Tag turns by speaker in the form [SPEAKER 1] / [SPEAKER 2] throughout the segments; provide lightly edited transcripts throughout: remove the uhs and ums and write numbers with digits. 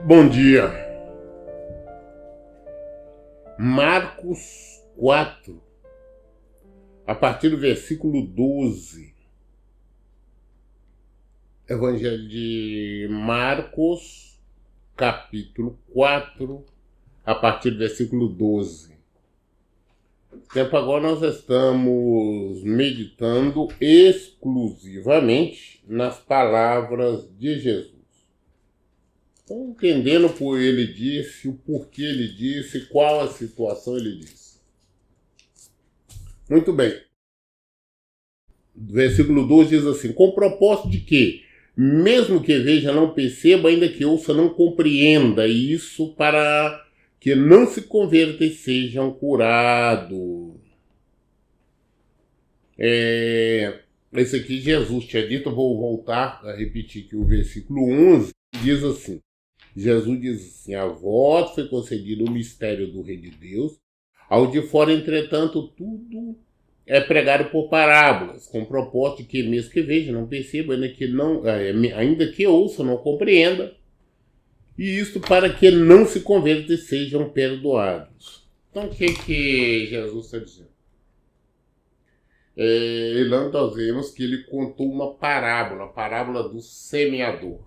[SPEAKER 1] Bom dia. Marcos 4, a partir do versículo 12. Evangelho de Marcos, capítulo 4, a partir do versículo 12. Tempo agora nós estamos meditando exclusivamente nas palavras de Jesus. Então, entendendo por ele disse, o porquê ele disse, qual a situação ele disse. Muito bem. Versículo 12 diz assim: com o propósito de que, mesmo que veja não perceba, ainda que ouça não compreenda, isso para que não se converta e sejam curados. Esse aqui Jesus tinha dito, eu vou voltar a repetir aqui o versículo 11, diz assim. Jesus diz assim: a vós foi concedido o mistério do Reino de Deus, ao de fora, entretanto, tudo é pregado por parábolas, com o propósito de que, mesmo que veja, não perceba, ainda que ouça, não compreenda, e isto para que não se convertam e sejam perdoados. Então, o que Jesus está dizendo? Nós vemos que ele contou uma parábola, a parábola do semeador.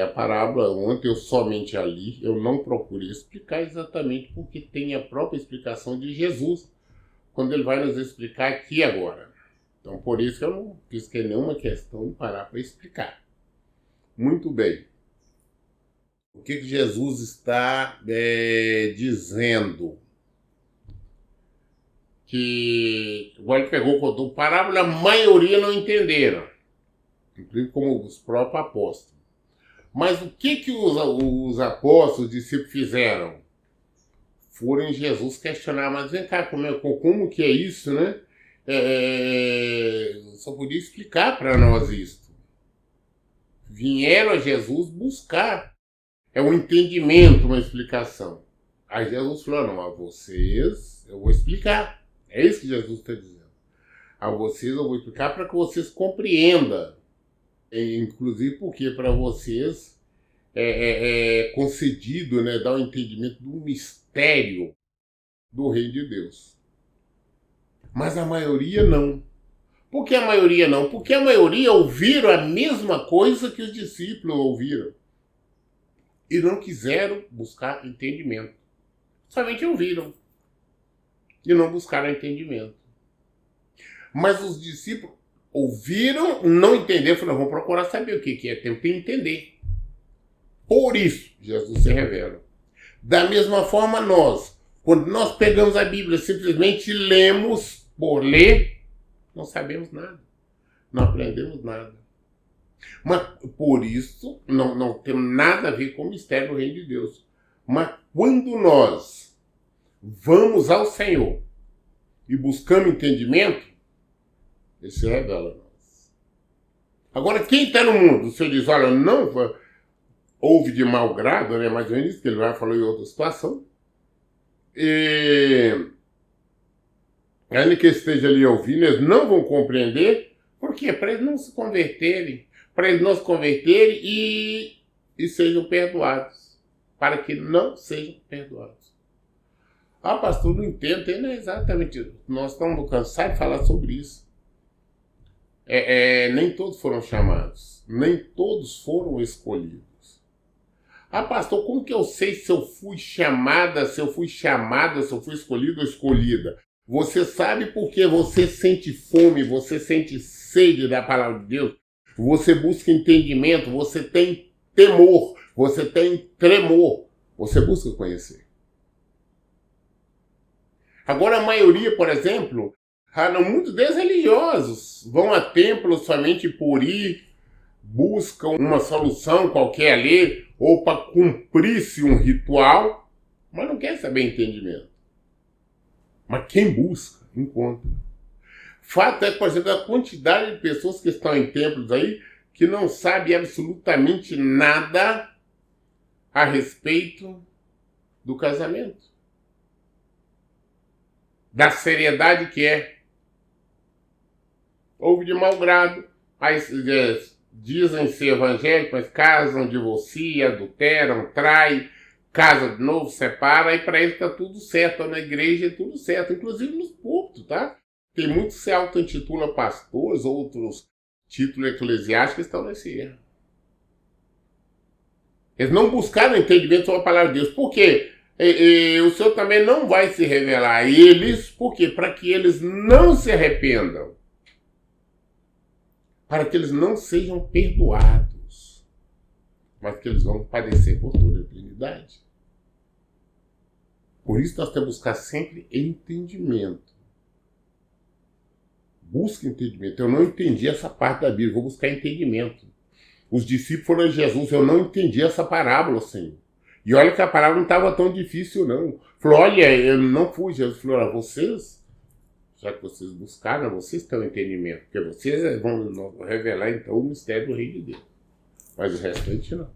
[SPEAKER 1] A parábola, ontem eu somente a li, eu não procurei explicar exatamente porque tem a própria explicação de Jesus, quando ele vai nos explicar aqui agora. Então, por isso que eu não fiz nenhuma questão de parar para explicar. Muito bem. O que Jesus está dizendo? Que agora ele contou parábola, a maioria não entenderam, inclusive como os próprios apóstolos. Mas o que os apóstolos, os discípulos fizeram? Foram em Jesus questionar, mas vem cá, como que é isso, né? Só podia explicar para nós isso. Vieram a Jesus buscar um entendimento, uma explicação. Aí Jesus falou: não, a vocês eu vou explicar. É isso que Jesus está dizendo. A vocês eu vou explicar para que vocês compreendam. Inclusive porque para vocês é concedido, né, dar o entendimento do mistério do Reino de Deus. Mas a maioria não. Por que a maioria não? Porque a maioria ouviram a mesma coisa que os discípulos ouviram. E não quiseram buscar entendimento. Somente ouviram. E não buscaram entendimento. Mas os discípulos ouviram, não entenderam, falaram: vamos procurar saber o que é, tem que entender. Por isso, Jesus se revela. Da mesma forma, quando nós pegamos a Bíblia, simplesmente lemos por ler, não sabemos nada. Não aprendemos nada. Mas, por isso, não tem nada a ver com o mistério do Reino de Deus. Mas, quando nós vamos ao Senhor e buscamos entendimento, ele se revela a nós. Agora, quem está no mundo, o Senhor diz: olha, não ouve de mau grado, né? Mais ou menos isso que ele vai falar em outra situação. Ainda que esteja ali ouvindo, eles não vão compreender. Por quê? Para eles não se converterem. Para eles não se converterem e sejam perdoados. Para que não sejam perdoados. Ah, pastor, não entendo. Não é exatamente isso. Nós estamos cansados de falar sobre isso. Nem todos foram chamados. Nem todos foram escolhidos. Ah, pastor, como que eu sei se eu fui chamada, se eu fui escolhido ou escolhida? Você sabe porque você sente fome, você sente sede da palavra de Deus, você busca entendimento, você tem temor, você tem tremor, você busca conhecer. Agora, a maioria, por exemplo, muitos deles religiosos vão a templos somente por ir, buscam uma solução qualquer ali, ou para cumprir-se um ritual, mas não quer saber entendimento. Mas quem busca, encontra. Fato é, por exemplo, a quantidade de pessoas que estão em templos aí que não sabem absolutamente nada a respeito do casamento. da seriedade que é. Houve de mau grado, mas dizem ser evangélicos, mas casam, divorciam, adulteram, traem, casa de novo, separa, e para eles está tudo certo. Na igreja é tudo certo, inclusive nos púlpitos, tá? Tem muitos que se auto-intitulam pastores, outros títulos eclesiásticos que estão nesse erro. Eles não buscaram entendimento sobre a palavra de Deus. Por quê? O Senhor também não vai se revelar a eles. Por quê? Para que eles não se arrependam. Para que eles não sejam perdoados. Mas que eles vão padecer por toda a eternidade. Por isso nós temos que buscar sempre entendimento. Busca entendimento. Eu não entendi essa parte da Bíblia. Vou buscar entendimento. Os discípulos foram a Jesus. Eu não entendi essa parábola, Senhor. E olha que a parábola não estava tão difícil, não. Falou, olha, eu não fui. Jesus falou, vocês, já que vocês buscaram, vocês têm o entendimento. Porque vocês vão revelar, então, o mistério do Rei de Deus. Mas o restante não.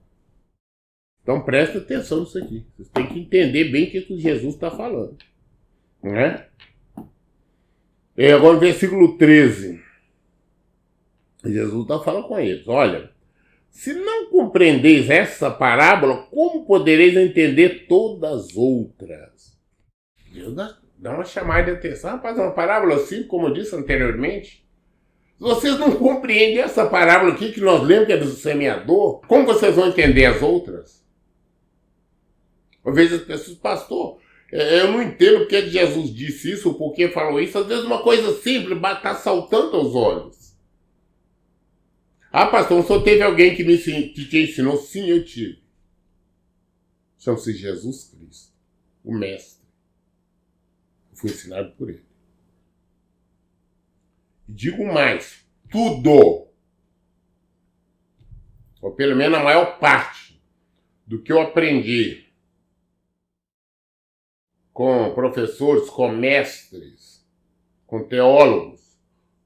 [SPEAKER 1] Então presta atenção nisso aqui. Vocês têm que entender bem o que Jesus está falando. Não é? E agora no versículo 13. Jesus está falando com eles. Olha, se não compreendeis essa parábola, como podereis entender todas as outras? Deus dá uma chamada de atenção. Rapaz, uma parábola assim, como eu disse anteriormente. Se vocês não compreendem essa parábola aqui, que nós lemos que é do semeador, como vocês vão entender as outras? Às vezes as pessoas, pastor, eu não entendo porque Jesus disse isso, ou porque falou isso. Às vezes uma coisa simples está saltando aos olhos. Ah, pastor, o senhor teve alguém que te ensinou? Sim, eu tive. Chama-se Jesus Cristo, o Mestre. Eu fui ensinado por ele. E digo mais, tudo, ou pelo menos a maior parte, do que eu aprendi com professores, com mestres, com teólogos,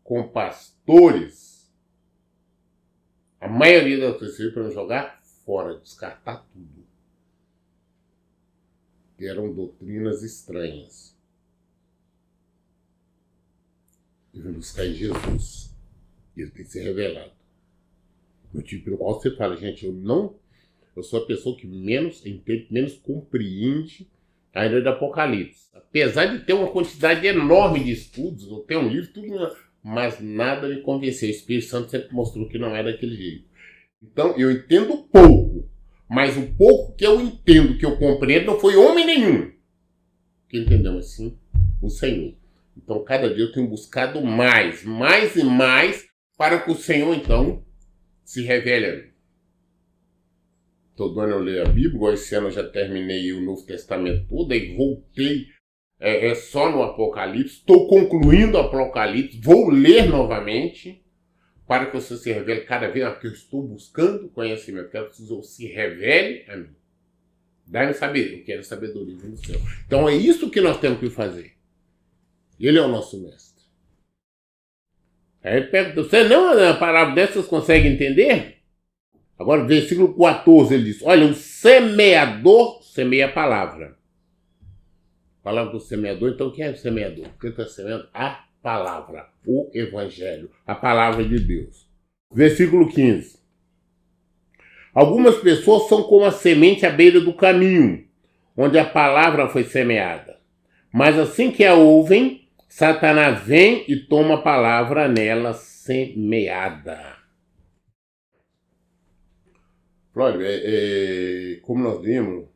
[SPEAKER 1] com pastores, a maioria das pessoas para jogar fora, descartar tudo. Que eram doutrinas estranhas. E vem buscar em Jesus. E ele tem que ser revelado. Motivo pelo qual você fala, gente, eu sou a pessoa que menos entende, menos compreende a ideia do Apocalipse. Apesar de ter uma quantidade enorme de estudos, eu tenho um livro, tudo, mas nada me convenceu. O Espírito Santo sempre mostrou que não é daquele jeito. Então, eu entendo pouco, mas o pouco que eu entendo, que eu compreendo, não foi homem nenhum que entendeu assim o Senhor. Então, cada dia eu tenho buscado mais e mais, para que o Senhor, então, se revele a mim. Todo ano eu leio a Bíblia, igual esse ano eu já terminei o Novo Testamento todo, e voltei só no Apocalipse, estou concluindo o Apocalipse, vou ler novamente, para que você se revele cada vez mais, porque eu estou buscando conhecimento, quero que o Senhor se revele a mim. Dá-me saber, eu quero sabedoria do céu. Então é isso que nós temos que fazer. Ele é o nosso mestre. Aí ele pergunta, você não, a parábola dessa, vocês conseguem entender? Agora, versículo 14, ele diz, olha, o semeador semeia a palavra. A palavra do semeador, então quem é o semeador? Quem está semeando? A palavra, o evangelho, a palavra de Deus. Versículo 15. Algumas pessoas são como a semente à beira do caminho, onde a palavra foi semeada. Mas assim que a ouvem, Satanás vem e toma a palavra nela semeada. Olha, como nós vimos,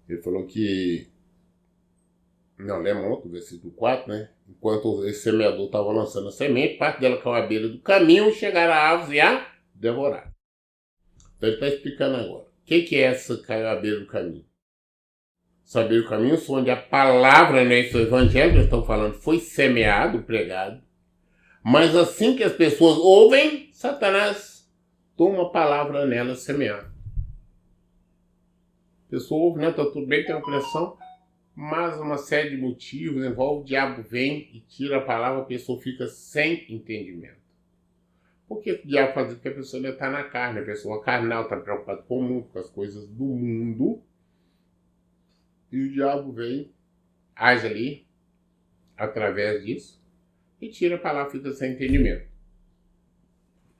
[SPEAKER 1] ele falou que, não lembra outro, versículo 4, né? Enquanto esse semeador estava lançando a semente, parte dela caiu à beira do caminho, chegaram a aves e a devorar. Então ele está explicando agora. O que é essa que caiu à beira do caminho? Saber o caminho, onde a palavra, né, esse evangelho que eles estão falando, foi semeado, pregado. Mas assim que as pessoas ouvem, Satanás toma a palavra nela semeada. A pessoa ouve, né? Tá tudo bem, tem uma pressão, mas uma série de motivos envolve, o diabo vem e tira a palavra, a pessoa fica sem entendimento. Por que o diabo faz isso? Porque a pessoa ainda está na carne, a pessoa carnal está preocupada com o mundo, com as coisas do mundo, e o diabo vem, age ali, através disso e tira a palavra, fica sem entendimento.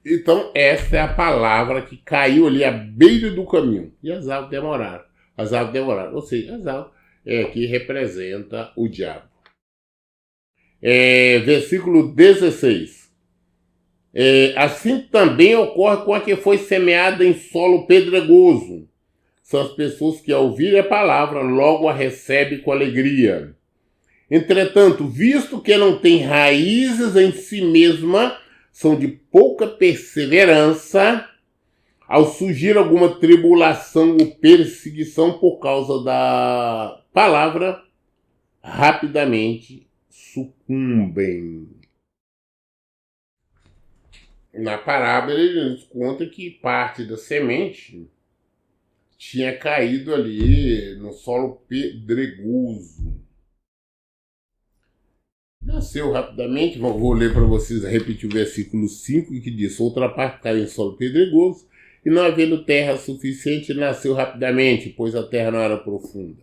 [SPEAKER 1] Então, essa é a palavra que caiu ali à beira do caminho. E as árvores demoraram. Ou seja, as árvores que representa o diabo. Versículo 16. Assim também ocorre com a que foi semeada em solo pedregoso. São as pessoas que, ao ouvir a palavra, logo a recebem com alegria. Entretanto, visto que não tem raízes em si mesma, são de pouca perseverança, ao surgir alguma tribulação ou perseguição por causa da palavra, rapidamente sucumbem. Na parábola ele nos conta que parte da semente tinha caído ali no solo pedregoso. Nasceu rapidamente, vou ler para vocês, repetir o versículo 5, que diz: outra parte caiu em solo pedregoso, e não havendo terra suficiente, nasceu rapidamente, pois a terra não era profunda.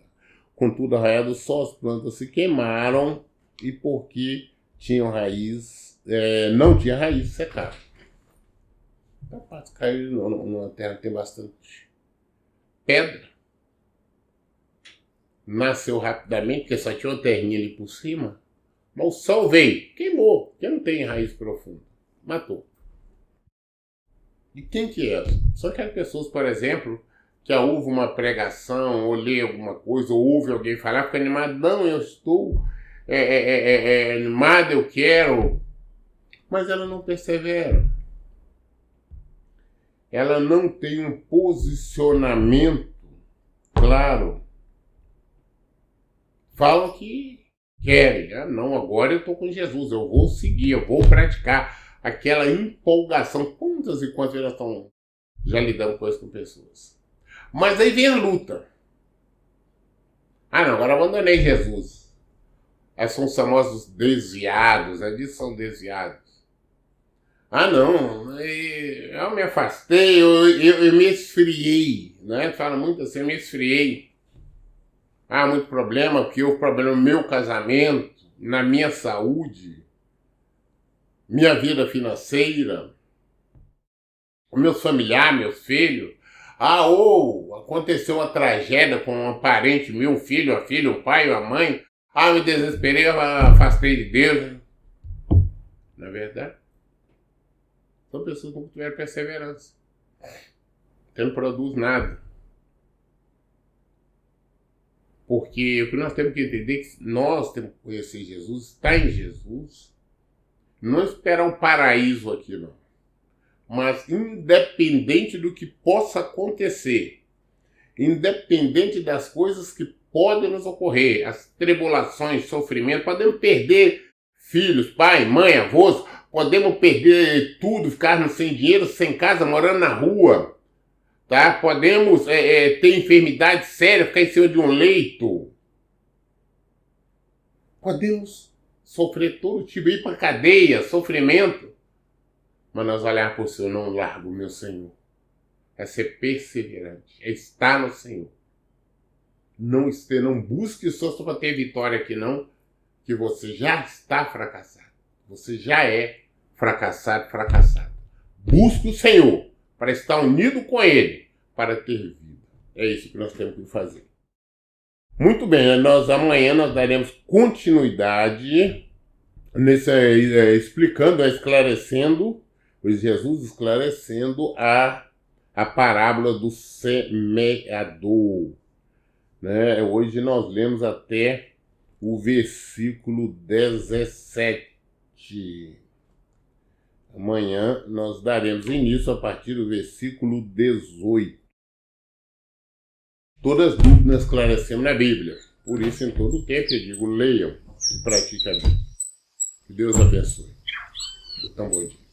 [SPEAKER 1] Contudo, arraiado do sol, as plantas se queimaram, e porque tinham raiz, não tinha raiz, secaram. A parte caiu numa terra que tem bastante pedra. Nasceu rapidamente, porque só tinha uma terrinha ali por cima. Mas o sol veio, queimou, porque não tem raiz profunda. Matou. E quem que era? São aquelas pessoas, por exemplo, que ouve uma pregação, ou lê alguma coisa, ou ouve alguém falar, fica animado. Não, eu estou animado, eu quero. Mas ela não persevera. Ela não tem um posicionamento claro. Falam que querem. Não, agora eu estou com Jesus, eu vou seguir, eu vou praticar. Aquela empolgação. Quantas e quantas vezes estão já lidando com isso com pessoas? Mas aí vem a luta. Não, agora abandonei Jesus. São os famosos desviados, eles são desviados. Não, eu me afastei, eu me esfriei, né? Fala muito assim, eu me esfriei. Muito problema, porque houve problema no meu casamento, na minha saúde, minha vida financeira, meus familiares, meus filhos. Ou aconteceu uma tragédia com um parente meu, um filho, uma filha, um pai, uma mãe. Me desesperei, eu afastei de Deus. Não é verdade? São pessoas que não tiveram perseverança. Então não produz nada. Porque o que nós temos que entender é que nós temos que conhecer Jesus, estar em Jesus, não esperar um paraíso aqui, não. Mas independente do que possa acontecer, independente das coisas que podem nos ocorrer, as tribulações, sofrimento, podemos perder filhos, pai, mãe, avós, podemos perder tudo, ficar sem dinheiro, sem casa, morando na rua. Tá? Podemos ter enfermidade séria, ficar em cima de um leito. Podemos sofrer todo tipo, ir para a cadeia, sofrimento. Mas nós olhar para o Senhor, não largo o meu Senhor. É ser perseverante, é estar no Senhor. Não busque só para ter vitória aqui não, que você já está fracassado. Você já é fracassado. Busque o Senhor para estar unido com Ele, para ter vida. É isso que nós temos que fazer. Muito bem, amanhã nós daremos continuidade explicando, esclarecendo, Jesus esclarecendo a parábola do semeador. Né? Hoje nós lemos até o versículo 17. Amanhã nós daremos início a partir do versículo 18. Todas as dúvidas esclarecemos na Bíblia. Por isso, em todo tempo, eu digo, leiam e pratiquem a Bíblia. Que Deus abençoe. Então, bom dia.